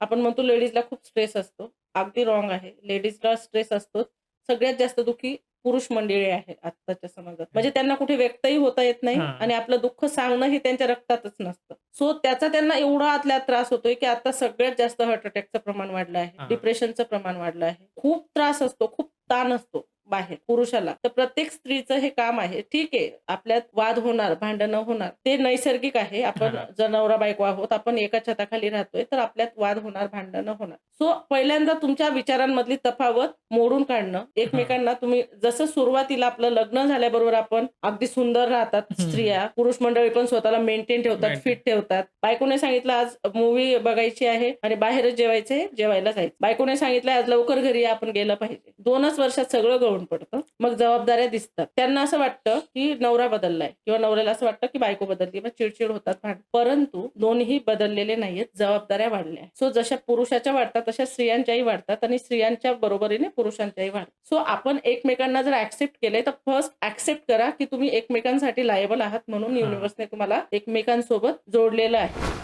आपण म्हणतो लेडीजला खूप स्ट्रेस असतो. अगदी रॉंग आहे. लेडीजला स्ट्रेस असतोच. सगळ्यात जास्त दुःखी पुरुष मंडळी आहे आत्ताच्या समाजात. म्हणजे त्यांना कुठे व्यक्तही होता येत नाही हां. आणि आपलं दुःख सांगणं हे त्यांच्या रक्तातच नसतं. सो त्याचा त्यांना एवढा आतल्या आत त्रास होतोय, की आता सगळ्यात जास्त हार्ट अटॅकचं प्रमाण वाढलं आहे. हां. डिप्रेशनचं प्रमाण वाढलं आहे. खूप त्रास असतो, खूप ताण असतो बाहेर पुरुषाला. तर प्रत्येक स्त्रीचं हे काम आहे. ठीक आहे, आपल्यात वाद होणार, भांडणं होणार. ते नैसर्गिक आहे. आपण हां. जर नवरा-बायको आहोत, आपण एका छताखाली राहतोय, तर आपल्यात वाद होणार, भांडणं होणार. सो पहिल्यांदा तुमच्या विचारांमधली तफावत मोडून काढणं. हां. एकमेकांना तुम्ही जसं सुरुवातीला आपलं लग्न झाल्याबरोबर आपण अगदी सुंदर राहतात हं, हं. स्त्रिया. पुरुष मंडळी पण स्वतःला मेंटेन ठेवतात, मेंटेन. फिट ठेवतात. बायकोने सांगितलं आज मूव्ही बघायची आहे आणि बाहेरच जेवायचंय, जेवायला जायचं. बायकोने सांगितलं आज लवकर घरी या, आपण गेलं पाहिजे. 2च वर्षात सगळं गळून पडतं. मग जबाबदाऱ्या दिसतात. त्यांना असं वाटतं, की नवरा बदललाय किंवा नवऱ्याला असं वाटतं, की बायको बदलली. मग चिड होतात. परंतु दोन्ही बदललेले नाहीयेत. जबाबदाऱ्या वाढल्या. सो जशा पुरुषाच्या वाढतात, तशा स्त्रियांच्याही वाढतात आणि स्त्रियांच्या बरोबरीने पुरुषांच्याही वाढतात. सो आपण एकमेकांना जर ॲक्सेप्ट केलंय, तर फर्स्ट ॲक्सेप्ट करा, की तुम्ही एकमेकांसाठी लायबल आहात म्हणून हां. युनिव्हर्सने तुम्हाला एकमेकांसोबत जोडलेलं आहे.